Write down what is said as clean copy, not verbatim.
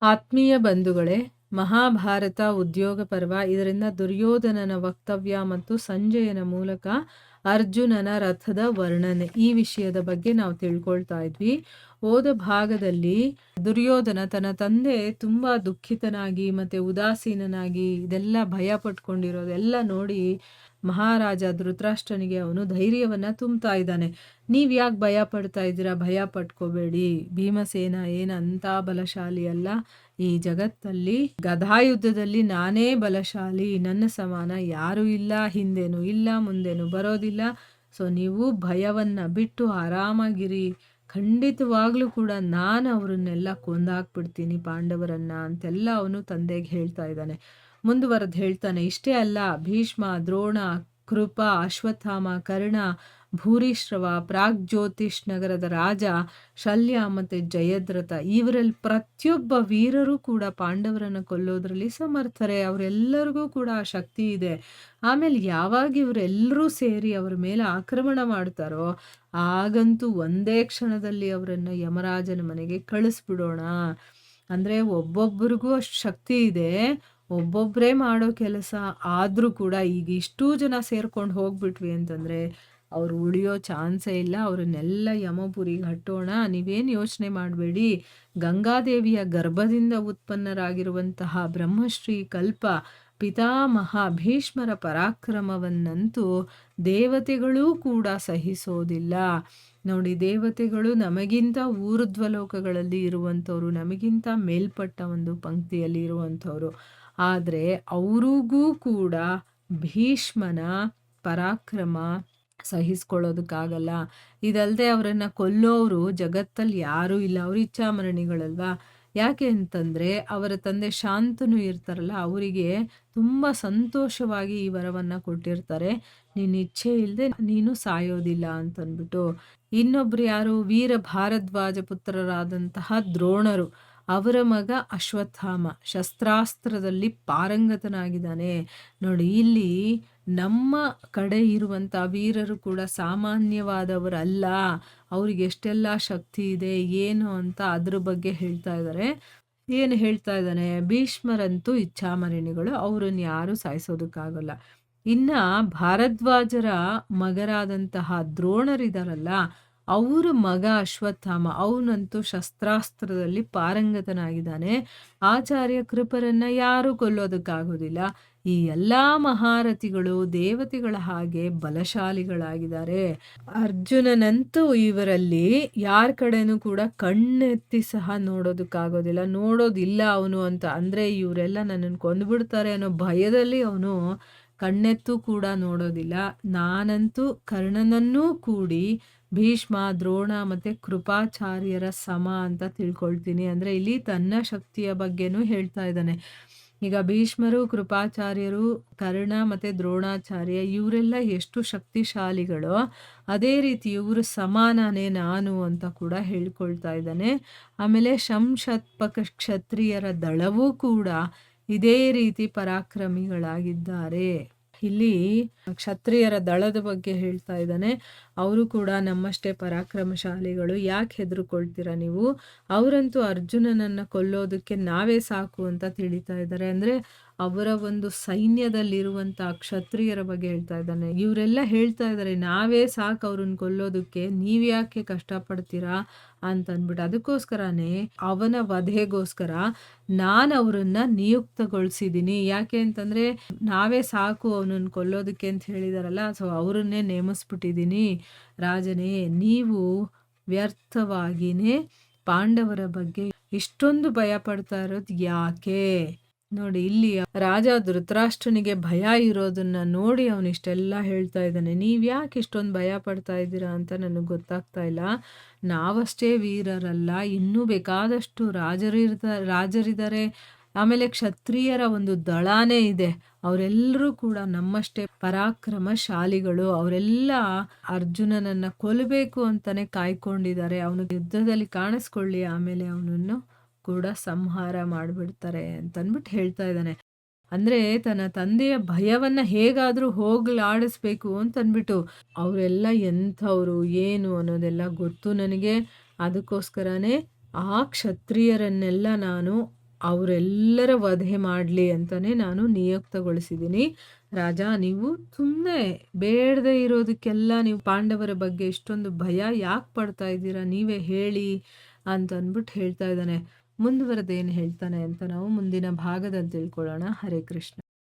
ಆತ್ಮೀಯ ಬಂಧುಗಳೇ, ಮಹಾಭಾರತ ಉದ್ಯೋಗ ಪರ್ವ. ಇದರಿಂದ ದುರ್ಯೋಧನನ ವಕ್ತವ್ಯ ಮತ್ತು ಸಂಜಯನ ಮೂಲಕ ಅರ್ಜುನನ ರಥದ ವರ್ಣನೆ, ಈ ವಿಷಯದ ಬಗ್ಗೆ ನಾವು ತಿಳ್ಕೊಳ್ತಾ ಇದ್ವಿ. ಹೋದ ಭಾಗದಲ್ಲಿ ದುರ್ಯೋಧನ ತನ್ನ ತಂದೆ ತುಂಬಾ ದುಃಖಿತನಾಗಿ ಮತ್ತೆ ಉದಾಸೀನನಾಗಿ ಇದೆಲ್ಲ ಭಯ ಪಟ್ಕೊಂಡಿರೋದೆಲ್ಲ ನೋಡಿ ಮಹಾರಾಜ ಧೃತರಾಷ್ಟ್ರನಿಗೆ ಅವನು ಧೈರ್ಯವನ್ನ ತುಂಬ್ತಾ ಇದ್ದಾನೆ. ನೀವ್ ಯಾಕೆ ಭಯ ಪಡ್ತಾ ಇದ್ದೀರಾ? ಭಯ ಪಟ್ಕೋಬೇಡಿ. ಭೀಮಸೇನ ಏನಂತ ಬಲಶಾಲಿ ಅಲ್ಲ. ಈ ಜಗತ್ತಲ್ಲಿ ಗದಾಯುದ್ಧದಲ್ಲಿ ನಾನೇ ಬಲಶಾಲಿ, ನನ್ನ ಸಮಾನ ಯಾರೂ ಇಲ್ಲ, ಹಿಂದೇನು ಇಲ್ಲ, ಮುಂದೇನು ಬರೋದಿಲ್ಲ. ಸೊ ನೀವು ಭಯವನ್ನ ಬಿಟ್ಟು ಆರಾಮಾಗಿರಿ. ಖಂಡಿತವಾಗ್ಲೂ ಕೂಡ ನಾನು ಅವ್ರನ್ನೆಲ್ಲ ಕೊಂದಾಕ್ಬಿಡ್ತೀನಿ ಪಾಂಡವರನ್ನ ಅಂತೆಲ್ಲ ಅವನು ತಂದೆಗೆ ಹೇಳ್ತಾ ಇದ್ದಾನೆ. ಮುಂದುವರೆದು ಹೇಳ್ತಾನೆ, ಇಷ್ಟೇ ಅಲ್ಲ, ಭೀಷ್ಮ, ದ್ರೋಣ, ಕೃಪ, ಅಶ್ವತ್ಥಾಮ, ಕರ್ಣ, ಭೂರಿಶ್ರವ, ಪ್ರಾಗ್ಜ್ಯೋತಿಷ್ ನಗರದ ರಾಜ, ಶಲ್ಯ ಮತ್ತೆ ಜಯದ್ರಥ, ಇವರಲ್ಲಿ ಪ್ರತಿಯೊಬ್ಬ ವೀರರು ಕೂಡ ಪಾಂಡವರನ್ನು ಕೊಲ್ಲೋದ್ರಲ್ಲಿ ಸಮರ್ಥರೆ. ಅವರೆಲ್ಲರಿಗೂ ಕೂಡ ಆ ಶಕ್ತಿ ಇದೆ. ಆಮೇಲೆ ಯಾವಾಗ ಇವರೆಲ್ಲರೂ ಸೇರಿ ಅವರ ಮೇಲೆ ಆಕ್ರಮಣ ಮಾಡ್ತಾರೋ ಆಗಂತೂ ಒಂದೇ ಕ್ಷಣದಲ್ಲಿ ಅವರನ್ನು ಯಮರಾಜನ ಮನೆಗೆ ಕಳಿಸ್ಬಿಡೋಣ. ಅಂದ್ರೆ ಒಬ್ಬೊಬ್ಬರಿಗೂ ಅಷ್ಟು ಶಕ್ತಿ ಇದೆ, ಒಬ್ಬೊಬ್ಬರೇ ಮಾಡೋ ಕೆಲಸ. ಆದರೂ ಕೂಡ ಈಗ ಇಷ್ಟೂ ಜನ ಸೇರ್ಕೊಂಡು ಹೋಗ್ಬಿಟ್ವಿ ಅಂತಂದ್ರೆ ಅವ್ರು ಉಳಿಯೋ ಚಾನ್ಸೇ ಇಲ್ಲ. ಅವ್ರನ್ನೆಲ್ಲ ಯಮಪುರಿಗೆ ಹಟ್ಟೋಣ. ನೀವೇನು ಯೋಚನೆ ಮಾಡಬೇಡಿ. ಗಂಗಾದೇವಿಯ ಗರ್ಭದಿಂದ ಉತ್ಪನ್ನರಾಗಿರುವಂತಹ ಬ್ರಹ್ಮಶ್ರೀ ಕಲ್ಪ ಪಿತಾಮಹ ಭೀಷ್ಮರ ಪರಾಕ್ರಮವನ್ನಂತೂ ದೇವತೆಗಳೂ ಕೂಡ ಸಹಿಸೋದಿಲ್ಲ. ನೋಡಿ, ದೇವತೆಗಳು ನಮಗಿಂತ ಊರ್ಧ್ವ ಲೋಕಗಳಲ್ಲಿ ಇರುವಂಥವ್ರು, ನಮಗಿಂತ ಮೇಲ್ಪಟ್ಟ ಒಂದು ಪಂಕ್ತಿಯಲ್ಲಿ ಇರುವಂಥವ್ರು. ಆದರೆ ಅವ್ರಿಗೂ ಕೂಡ ಭೀಷ್ಮನ ಪರಾಕ್ರಮ ಸಹಿಸ್ಕೊಳ್ಳೋದಕ್ಕಾಗಲ್ಲ. ಇದಲ್ಲದೆ ಅವರನ್ನ ಕೊಲ್ಲೋರು ಜಗತ್ತಲ್ಲಿ ಯಾರೂ ಇಲ್ಲ. ಅವ್ರು ಇಚ್ಛಾಮರಣಿಗಳಲ್ವಾ. ಯಾಕೆ ಅಂತಂದ್ರೆ ಅವರ ತಂದೆ ಶಾಂತನು ಇರ್ತಾರಲ್ಲ, ಅವರಿಗೆ ತುಂಬಾ ಸಂತೋಷವಾಗಿ ಈ ವರವನ್ನ ಕೊಟ್ಟಿರ್ತಾರೆ. ನಿನ್ನ ಇಚ್ಛೆ ಇಲ್ಲದೆ ನೀನು ಸಾಯೋದಿಲ್ಲ ಅಂತಂದ್ಬಿಟ್ಟು. ಇನ್ನೊಬ್ರು ಯಾರು? ವೀರ ಭಾರದ್ವಾಜ ಪುತ್ರರಾದಂತಹ ದ್ರೋಣರು. ಅವರ ಮಗ ಅಶ್ವತ್ಥಾಮ ಶಸ್ತ್ರಾಸ್ತ್ರದಲ್ಲಿ ಪಾರಂಗತನಾಗಿದ್ದಾನೆ. ನೋಡಿ, ಇಲ್ಲಿ ನಮ್ಮ ಕಡೆ ಇರುವಂಥ ವೀರರು ಕೂಡ ಸಾಮಾನ್ಯವಾದವರಲ್ಲ. ಅವ್ರಿಗೆ ಎಷ್ಟೆಲ್ಲ ಶಕ್ತಿ ಇದೆ ಏನು ಅಂತ ಅದ್ರ ಬಗ್ಗೆ ಹೇಳ್ತಾ ಇದ್ದಾರೆ. ಏನು ಹೇಳ್ತಾ ಇದ್ದಾನೆ? ಭೀಷ್ಮರಂತೂ ಇಚ್ಛಾಮರಣಿಗಳು, ಅವ್ರನ್ನ ಯಾರು ಸಾಯಿಸೋದಕ್ಕಾಗಲ್ಲ. ಇನ್ನ ಭಾರದ್ವಾಜರ ಮಗರಾದಂತಹ ದ್ರೋಣರಿದಾರಲ್ಲ, ಅವ್ರ ಮಗ ಅಶ್ವತ್ಥಾಮ, ಅವನಂತೂ ಶಸ್ತ್ರಾಸ್ತ್ರದಲ್ಲಿ ಪಾರಂಗತನಾಗಿದ್ದಾನೆ. ಆಚಾರ್ಯ ಕೃಪರನ್ನ ಯಾರೂ ಕೊಲ್ಲೋದಕ್ಕಾಗೋದಿಲ್ಲ. ಈ ಎಲ್ಲಾ ಮಹಾರಥಿಗಳು ದೇವತೆಗಳ ಹಾಗೆ ಬಲಶಾಲಿಗಳಾಗಿದ್ದಾರೆ. ಅರ್ಜುನನಂತೂ ಇವರಲ್ಲಿ ಯಾರ ಕಡೆನೂ ಕೂಡ ಕಣ್ಣೆತ್ತಿ ಸಹ ನೋಡೋದಕ್ಕಾಗೋದಿಲ್ಲ. ನೋಡೋದಿಲ್ಲ ಅವನು ಅಂತ ಅಂದ್ರೆ ಇವರೆಲ್ಲ ನನ್ನನ್ನು ಕೊಂದ್ಬಿಡ್ತಾರೆ ಅನ್ನೋ ಭಯದಲ್ಲಿ ಅವನು ಕಣ್ಣೆತ್ತು ಕೂಡ ನೋಡೋದಿಲ್ಲ. ನಾನಂತೂ ಕರ್ಣನನ್ನೂ ಕೂಡಿ ಭೀಷ್ಮ, ದ್ರೋಣ ಮತ್ತೆ ಕೃಪಾಚಾರ್ಯರ ಸಮ ಅಂತ ತಿಳ್ಕೊಳ್ತೀನಿ. ಅಂದ್ರೆ ಇಲ್ಲಿ ತನ್ನ ಶಕ್ತಿಯ ಬಗ್ಗೆನೂ ಹೇಳ್ತಾ ಇದ್ದಾನೆ. ಈಗ ಭೀಷ್ಮರು, ಕೃಪಾಚಾರ್ಯರು, ಕರ್ಣ ಮತ್ತೆ ದ್ರೋಣಾಚಾರ್ಯ ಇವರೆಲ್ಲ ಎಷ್ಟು ಶಕ್ತಿಶಾಲಿಗಳೋ ಅದೇ ರೀತಿ ಇವರು ಸಮಾನನೇ ನಾನು ಅಂತ ಕೂಡ ಹೇಳ್ಕೊಳ್ತಾ ಇದ್ದಾನೆ. ಆಮೇಲೆ ಶಂಶತ್ಪಕ ಕ್ಷತ್ರಿಯರ ದಳವೂ ಕೂಡ ಇದೇ ರೀತಿ ಪರಾಕ್ರಮಿಗಳಾಗಿದ್ದಾರೆ. ಇಲ್ಲಿ ಕ್ಷತ್ರಿಯರ ದಳದ ಬಗ್ಗೆ ಹೇಳ್ತಾ ಇದ್ದಾನೆ. ಅವರು ಕೂಡ ನಮ್ಮಷ್ಟೇ ಪರಾಕ್ರಮಶಾಲಿಗಳು. ಯಾಕೆ ಹೆದರ್ಕೊಳ್ತೀರಾ ನೀವು? ಅವರಂತೂ ಅರ್ಜುನನನ್ನ ಕೊಲ್ಲೋದಕ್ಕೆ ನಾವೇ ಸಾಕು ಅಂತ ತಿಳಿತಾ ಇದ್ದಾರೆ. ಅಂದ್ರೆ ಅವರ ಒಂದು ಸೈನ್ಯದಲ್ಲಿರುವಂತ ಕ್ಷತ್ರಿಯರ ಬಗ್ಗೆ ಹೇಳ್ತಾ ಇದ್ದಾನೆ. ಇವರೆಲ್ಲ ಹೇಳ್ತಾ ಇದ್ದಾರೆ, ನಾವೇ ಸಾಕು ಅವ್ರನ್ನ ಕೊಲ್ಲೋದಕ್ಕೆ, ನೀವ್ಯಾಕೆ ಕಷ್ಟಪಡ್ತೀರಾ ಅಂತಂದ್ಬಿಟ್ಟು. ಅದಕ್ಕೋಸ್ಕರನೇ ಅವನ ವಧೆಗೋಸ್ಕರ ನಾನು ಅವರನ್ನ ನಿಯುಕ್ತಗೊಳಿಸಿದ್ದೀನಿ. ಯಾಕೆ ಅಂತಂದ್ರೆ ನಾವೇ ಸಾಕು ಅವನನ್ನು ಕೊಲ್ಲೋದಕ್ಕೆ ಅಂತ ಹೇಳಿದಾರಲ್ಲ, ಸೊ ಅವರನ್ನೇ ನೇಮಿಸ್ಬಿಟ್ಟಿದ್ದೀನಿ. ರಾಜನೇ, ನೀವು ವ್ಯರ್ಥವಾಗಿನೇ ಪಾಂಡವರ ಬಗ್ಗೆ ಇಷ್ಟೊಂದು ಭಯ ಪಡ್ತಾ ಇರೋದು ಯಾಕೆ? ನೋಡಿ, ಇಲ್ಲಿ ರಾಜ ಧೃತರಾಷ್ಟ್ರನಿಗೆ ಭಯ ಇರೋದನ್ನ ನೋಡಿ ಅವನಿಷ್ಟೆಲ್ಲ ಹೇಳ್ತಾ ಇದ್ದಾನೆ. ನೀವ್ ಯಾಕೆ ಇಷ್ಟೊಂದು ಭಯ ಪಡ್ತಾ ಇದ್ದೀರಾ ಅಂತ ನನಗೆ ಗೊತ್ತಾಗ್ತಾ ಇಲ್ಲ. ನಾವಷ್ಟೇ ವೀರರಲ್ಲ, ಇನ್ನೂ ಬೇಕಾದಷ್ಟು ರಾಜರಿದ್ದಾರೆ. ಆಮೇಲೆ ಕ್ಷತ್ರಿಯರ ಒಂದು ದಳಾನೇ ಇದೆ. ಅವರೆಲ್ಲರೂ ಕೂಡ ನಮ್ಮಷ್ಟೇ ಪರಾಕ್ರಮಶಾಲಿಗಳು. ಅವರೆಲ್ಲ ಅರ್ಜುನನನ್ನ ಕೊಲ್ಲಬೇಕು ಅಂತಾನೆ ಕಾಯ್ಕೊಂಡಿದ್ದಾರೆ. ಅವನು ಯುದ್ಧದಲ್ಲಿ ಕಾಣಿಸ್ಕೊಳ್ಳಿ, ಆಮೇಲೆ ಅವನನ್ನು ಕೂಡ ಸಂಹಾರ ಮಾಡಿಬಿಡ್ತಾರೆ ಅಂತಂದ್ಬಿಟ್ಟು ಹೇಳ್ತಾ ಇದ್ದಾನೆ. ಅಂದ್ರೆ ತನ್ನ ತಂದೆಯ ಭಯವನ್ನ ಹೇಗಾದ್ರೂ ಹೋಗ್ಲಾಡಿಸ್ಬೇಕು ಅಂತಂದ್ಬಿಟ್ಟು. ಅವರೆಲ್ಲ ಎಂಥವ್ರು ಏನು ಅನ್ನೋದೆಲ್ಲ ಗೊತ್ತು ನನಗೆ. ಅದಕ್ಕೋಸ್ಕರನೇ ಆ ಕ್ಷತ್ರಿಯರನ್ನೆಲ್ಲ ನಾನು ಅವರೆಲ್ಲರ ವಧೆ ಮಾಡಲಿ ಅಂತಲೇ ನಾನು ನಿಯುಕ್ತಗೊಳಿಸಿದ್ದೀನಿ. ರಾಜ, ನೀವು ಸುಮ್ಮನೆ ಬೇಡದೇ ಇರೋದಕ್ಕೆಲ್ಲ ನೀವು ಪಾಂಡವರ ಬಗ್ಗೆ ಇಷ್ಟೊಂದು ಭಯ ಯಾಕೆ ಪಡ್ತಾ ಇದ್ದೀರಾ, ನೀವೇ ಹೇಳಿ ಅಂತ ಅಂದ್ಬಿಟ್ಟು ಹೇಳ್ತಾ ಇದ್ದಾನೆ. ಮುಂದುವರೆದೇನು ಹೇಳ್ತಾನೆ ಅಂತ ನಾವು ಮುಂದಿನ ಭಾಗದಲ್ಲಿ ತಿಳ್ಕೊಳ್ಳೋಣ. ಹರೇ ಕೃಷ್ಣ.